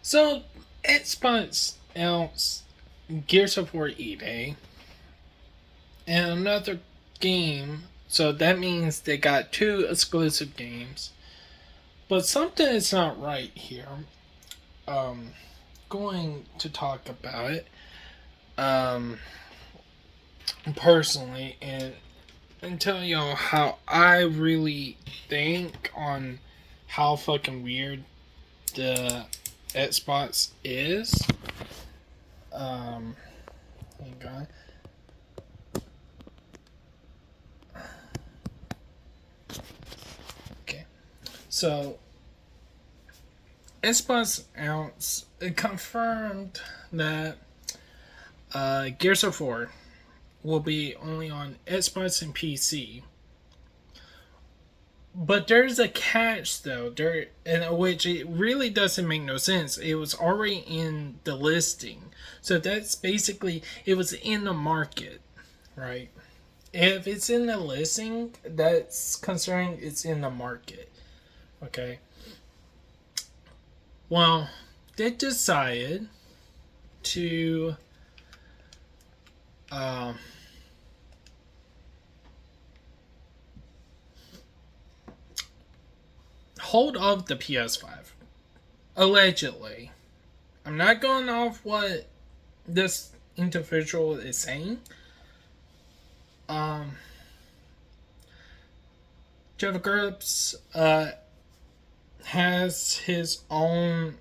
So, Xbox announced Gears of War E-Day and another game. So that means they got two exclusive games. But something is not right here. Um, Going to talk about it. Um, Personally, and tell y'all how I really think on how fucking weird the Xbox is. Um, Hang on. Okay. So, Xbox announced, it confirmed that Gears of War will be only on Xbox and PC. But there's a catch though, there in which it really doesn't make no sense. It was already in the listing, so that's basically it was in the market, right? If it's in the listing, that's concerning. It's in the market, okay? Well, they decided to um, hold off the PS5. Allegedly. I'm not going off what this individual is saying. Um, Jeff Grubbs has his own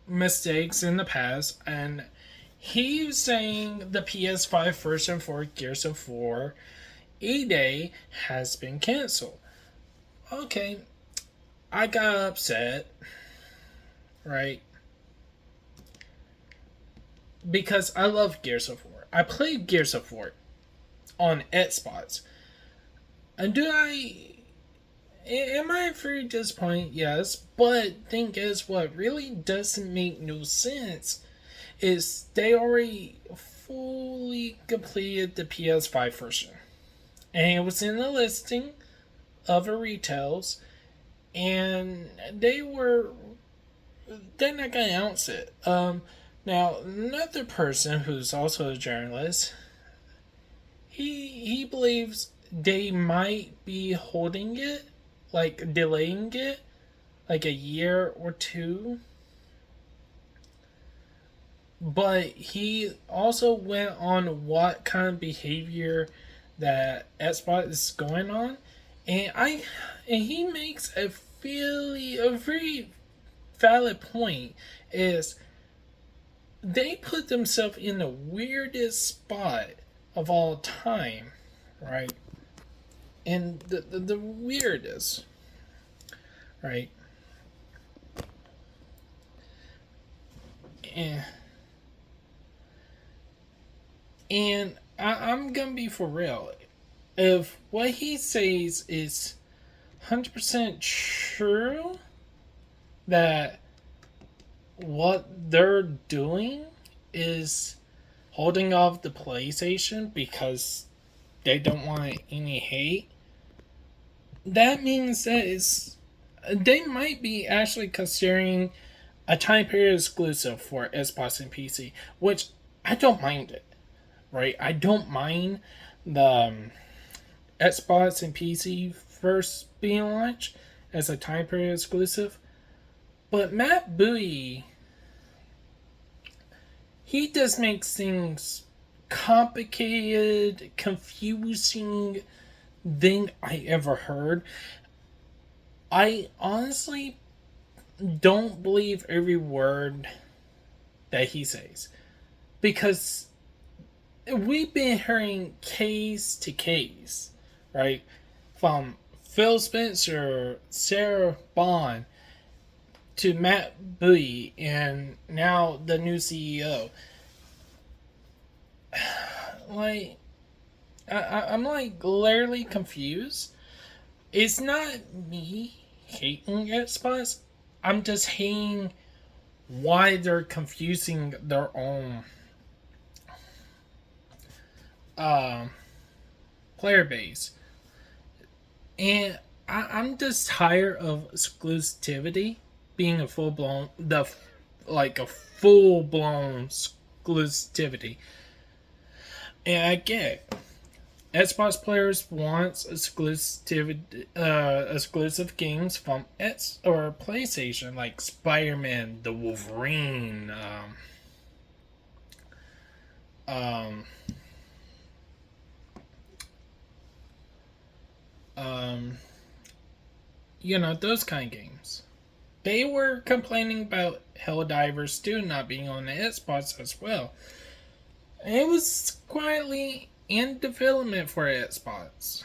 mistakes in the past, and he's saying the PS5 version for Gears of War E-Day has been canceled. Okay, I got upset, right? Because I love Gears of War. I played Gears of War on Xbox. And do I am I very disappointed? Yes, but thing is, what really doesn't make no sense is they already fully completed the PS5 version, and it was in the listing of the retails, and they're not gonna announce it. Now another person who's also a journalist, he believes they might be holding it, like delaying it, like a year or two. But he also went on what kind of behavior that Xbox is going on, and he makes a very valid point. Is they put themselves in the weirdest spot of all time, right? And the weirdest, right? And I'm gonna be for real. If what he says is 100% true, that what they're doing is holding off the PlayStation because they don't want any hate, that means that they might be actually considering a time period exclusive for Xbox and PC, which I don't mind it, right? I don't mind the Xbox and PC first being launched as a time period exclusive, but Matt Bowie, he does make things complicated, confusing than I ever heard. I honestly don't believe every word that he says because we've been hearing case to case, right? From Phil Spencer, Sarah Bond, to Matt Bowie, and now the new CEO. Like, I'm like literally confused. It's not me hating Xbox. I'm just hating why they're confusing their own um, player base. And I'm just tired of exclusivity being a full blown the like a full blown exclusivity. And I get Xbox players wants exclusive games from X or PlayStation, like Spider-Man, the Wolverine, um, um, those kind of games. They were complaining about Helldivers 2 not being on the Xbox as well. And it was quietly in development for Xbox.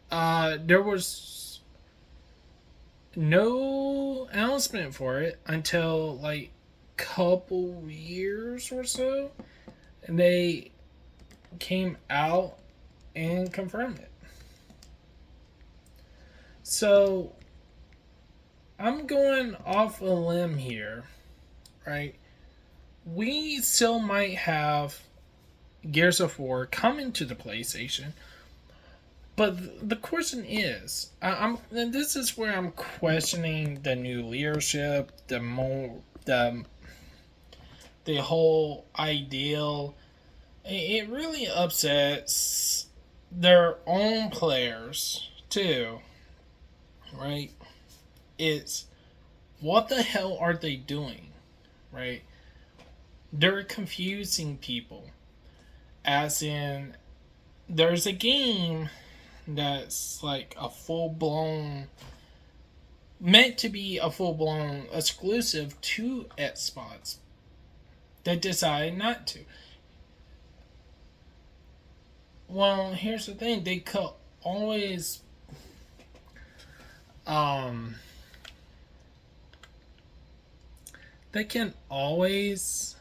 There was no announcement for it until like couple years or so, and they came out and confirmed it. So I'm going off a limb here, right? We still might have Gears of War coming to the PlayStation, but the question is, and this is where I'm questioning the new leadership, the whole ideal. It really upsets their own players too, right? It's what the hell are they doing, right? They're confusing people, as in there's a game that's like a full blown, meant to be a full blown exclusive to Xbox, that decided not to. Well, here's the thing: they could always, um, they can always,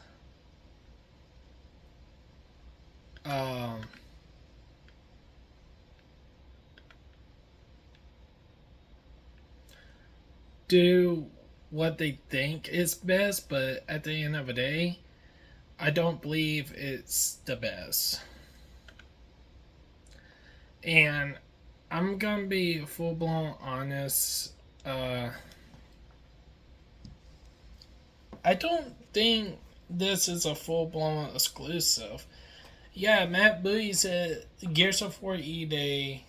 um, do what they think is best, but at the end of the day, I don't believe it's the best. And I'm gonna be full blown honest. I don't think this is a full blown exclusive. Yeah, Matt Booty said Gears of War E Day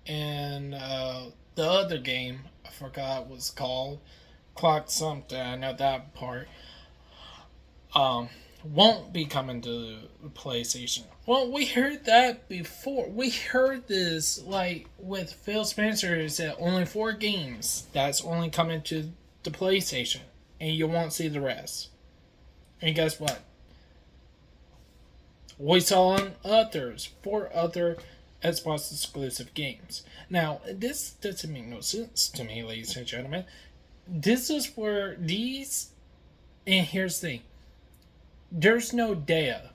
and the other game, I forgot what it's called, Clock something, I know that part, um, won't be coming to PlayStation. Well, we heard that before. We heard this like with Phil Spencer said only 4 games that's only coming to the PlayStation, and you won't see the rest. And guess what? We saw on others 4 other Xbox exclusive games. Now, this doesn't make no sense to me, ladies and gentlemen. This is where these, and here's the thing: there's no data.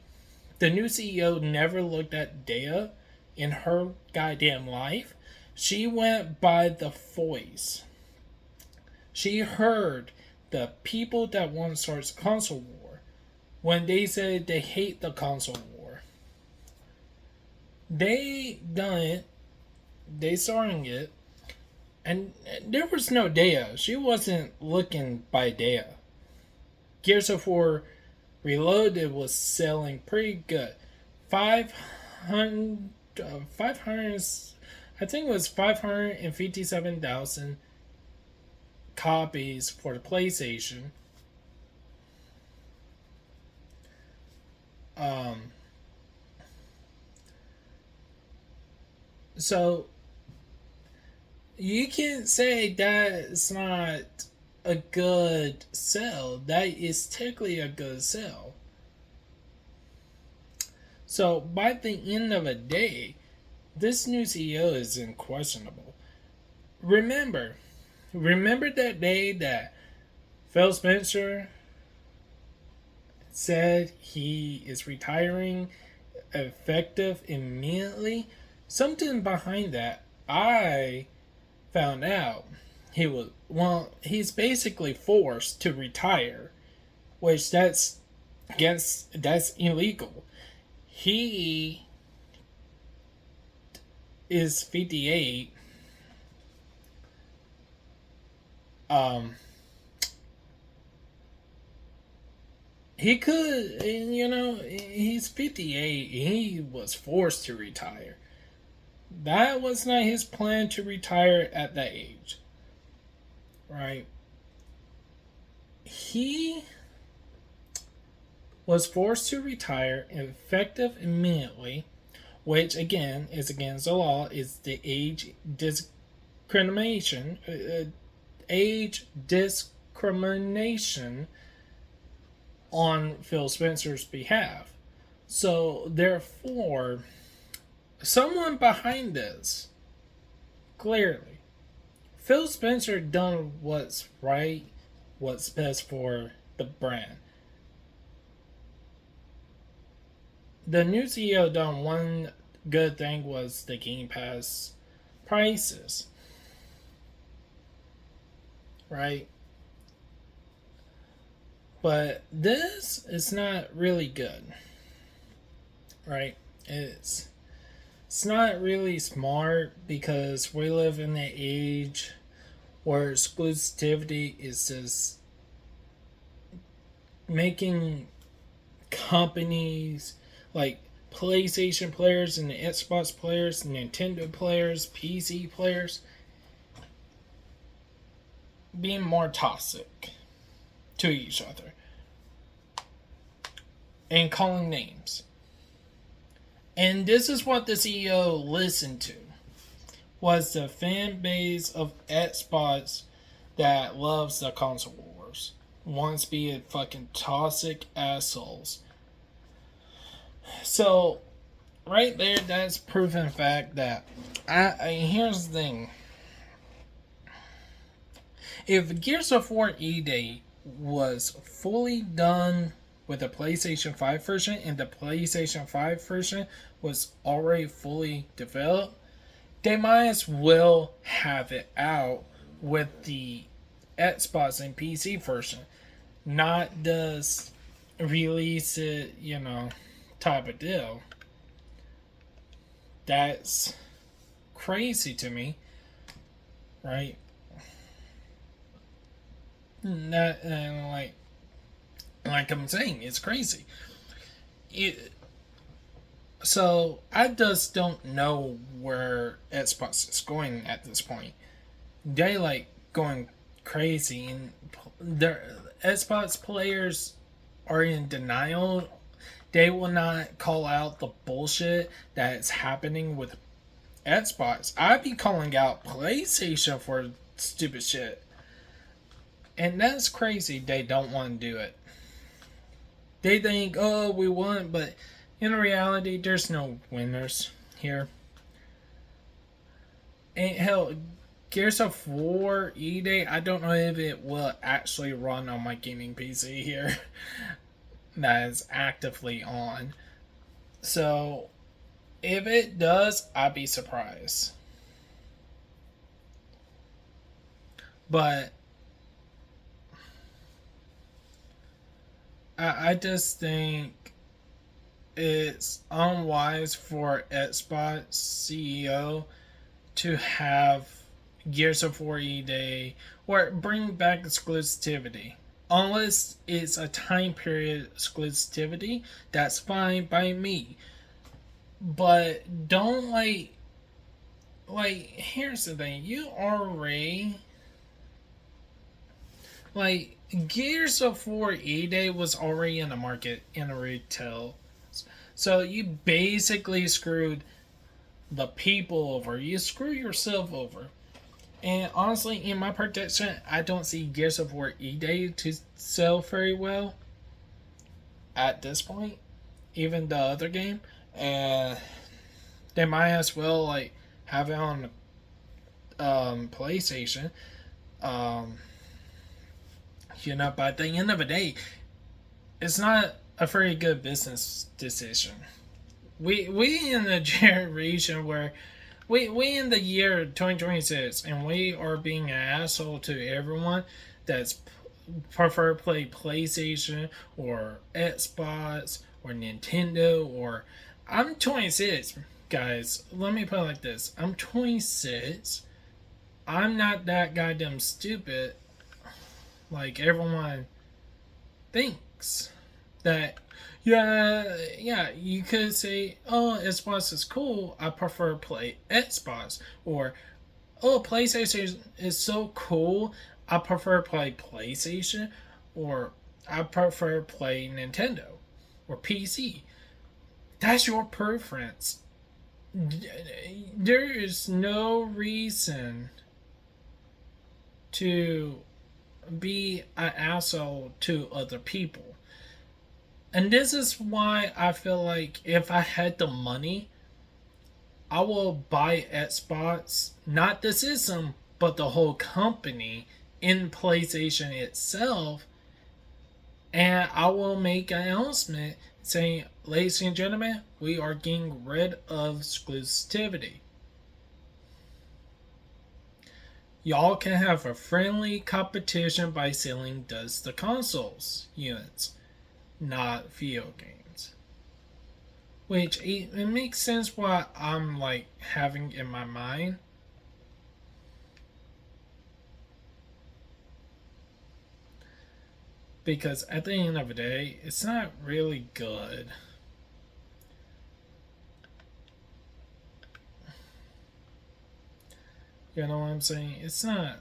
The new CEO never looked at data in her goddamn life. She went by the voice. She heard the people that want to start console war when they said they hate the console war. They done it. They starting it. And there was no data. She wasn't looking by data. Gears of War Reloaded was selling pretty good. 500, 500, I think it was 557,000 copies for the PlayStation. Um, so you can't say that's not a good sell. That is technically a good sell. So by the end of the day, this new CEO is unquestionable. Remember that day that Phil Spencer said he is retiring effective immediately? Something behind that, I found out he's basically forced to retire, which that's illegal. He is 58. He could, he's 58. He was forced to retire. That was not his plan to retire at that age. Right? He was forced to retire effective immediately, which again is against the law, is the age discrimination on Phil Spencer's behalf. So therefore, someone behind this, clearly, Phil Spencer done what's right, what's best for the brand. The new CEO done one good thing, was the Game Pass prices. Right? But this is not really good. Right? It's not really smart, because we live in an age where exclusivity is just making companies like PlayStation players and the Xbox players, Nintendo players, PC players being more toxic to each other and calling names. And this is what the CEO listened to, was the fan base of Xbox that loves the console wars, wants to be fucking toxic assholes. So, right there, that's proven fact that here's the thing. If Gears of War E-Day was fully done with the PlayStation 5 version, and the PlayStation 5 version was already fully developed, they might as well have it out with the Xbox and PC version. Not just release it, type of deal. That's crazy to me, right? Not like I'm saying, it's crazy. So I just don't know where Xbox is going at this point. They going crazy, and their Xbox players are in denial. They will not call out the bullshit that is happening with Xbox. I'd be calling out PlayStation for stupid shit. And that's crazy. They don't want to do it. They think, oh, we won, but in reality, there's no winners here. And hell, Gears of War E-Day, I don't know if it will actually run on my gaming PC here that is actively on. So, if it does, I'd be surprised. But I just think it's unwise for Xbox CEO to have Gears of War E-Day or bring back exclusivity. Unless it's a time period exclusivity, that's fine by me. But don't here's the thing, you already Gears of War E-Day was already in the market in a retail. So you basically screwed the people over. You screw yourself over. And honestly, in my prediction, I don't see Gears of War E-Day to sell very well at this point. Even the other game. And they might as well have it on PlayStation. But at the end of the day, it's not a very good business decision. We in the generation where we in the year 2026, and we are being an asshole to everyone that's prefer play PlayStation or Xbox or Nintendo. Or I'm 26, guys. Let me put it like this: I'm 26. I'm not that goddamn stupid like everyone thinks. That yeah, you could say, oh, Xbox is cool, I prefer play Xbox, or oh, PlayStation is so cool, I prefer play PlayStation, or I prefer play Nintendo or PC. That's your preference. There is no reason to be an asshole to other people. And this is why I feel like if I had the money, I will buy Xbox, not the system, but the whole company in PlayStation itself, and I will make an announcement saying, ladies and gentlemen, we are getting rid of exclusivity. Y'all can have a friendly competition by selling just the consoles units, not video games. Which it makes sense what I'm like having in my mind. Because at the end of the day, it's not really good. You know what I'm saying? It's not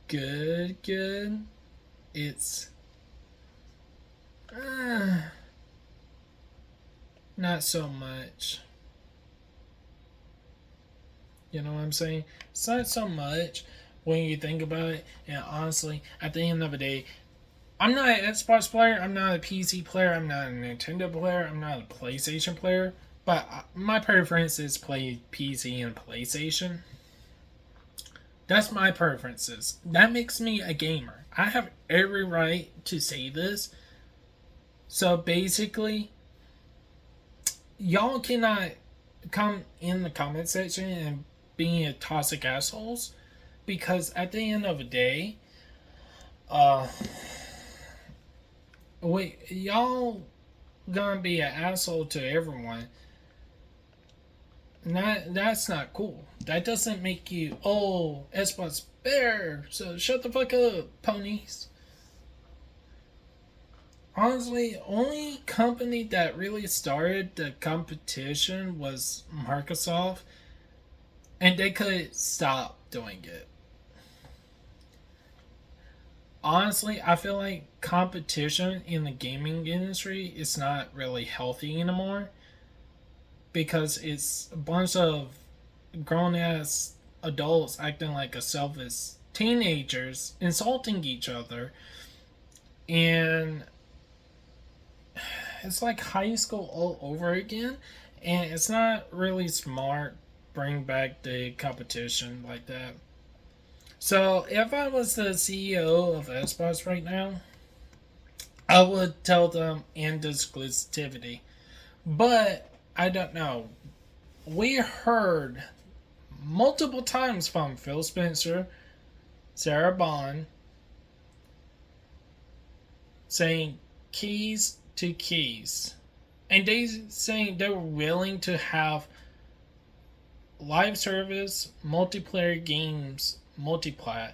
good. It's not so much. You know what I'm saying? It's not so much when you think about it. And honestly, at the end of the day, I'm not an Xbox player. I'm not a PC player. I'm not a Nintendo player. I'm not a PlayStation player. But my preference is play PC and PlayStation. That's my preferences. That makes me a gamer. I have every right to say this. So basically, y'all cannot come in the comment section and being a toxic assholes, because at the end of the day, uh, wait, y'all gonna be an asshole to everyone. That's not cool. That doesn't make you, oh, Xbox better. So shut the fuck up, ponies. Honestly, only company that really started the competition was Microsoft, and they could stop doing it. Honestly, I feel like competition in the gaming industry is not really healthy anymore, because it's a bunch of grown ass adults acting like a selfish teenagers, insulting each other, and it's like high school all over again, and it's not really smart bring back the competition like that. So if I was the CEO of Xbox right now, I would tell them end exclusivity. But I don't know. We heard multiple times from Phil Spencer, Sarah Bond, saying keys to keys. And they saying they're willing to have live service, multiplayer games, multiplat,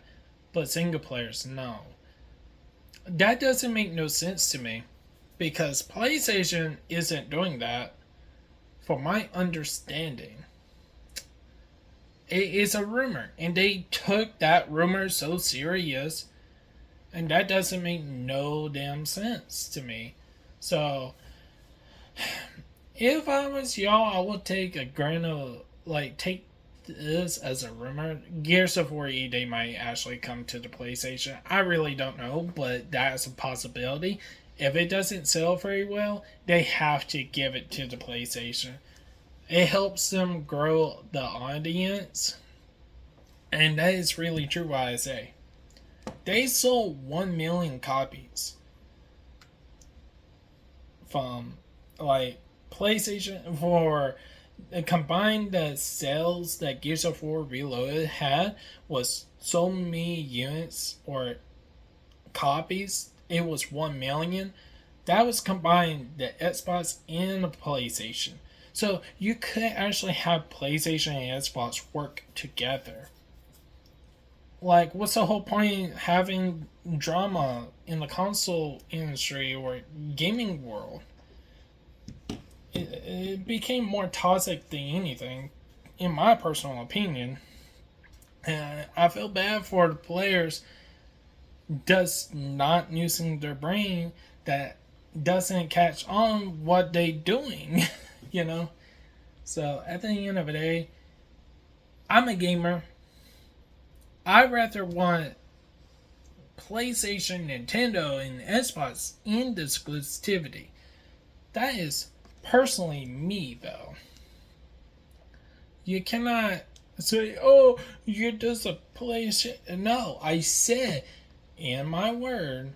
but single players, no. That doesn't make no sense to me, because PlayStation isn't doing that, for my understanding. It is a rumor, and they took that rumor so serious, and that doesn't make no damn sense to me. So, if I was y'all, I would take a grain of, like, take this as a rumor. Gears of War E Day might actually come to the PlayStation. I really don't know, but that's a possibility. If it doesn't sell very well, they have to give it to the PlayStation. It helps them grow the audience, and that is really true what I say. They sold 1 million copies from, like, PlayStation for combined the sales that Gears of War Reloaded had was so many units or copies. It was 1 million. That was combined the Xbox and the PlayStation. So you could actually have PlayStation and Xbox work together. Like, what's the whole point having drama in the console industry or gaming world? It became more toxic than anything, in my personal opinion. And I feel bad for the players just not using their brain that doesn't catch on what they doing, you know? So at the end of the day, I'm a gamer. I rather want PlayStation, Nintendo, and Xbox in exclusivity. That is personally me, though. You cannot say, "Oh, you're just a PlayStation." No, I said in my word,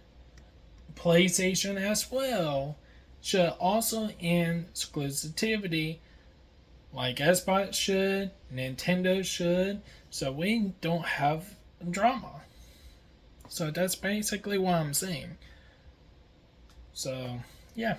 PlayStation as well should also end exclusivity like Xbox should, Nintendo should, so we don't have drama. So that's basically what I'm saying. So, yeah.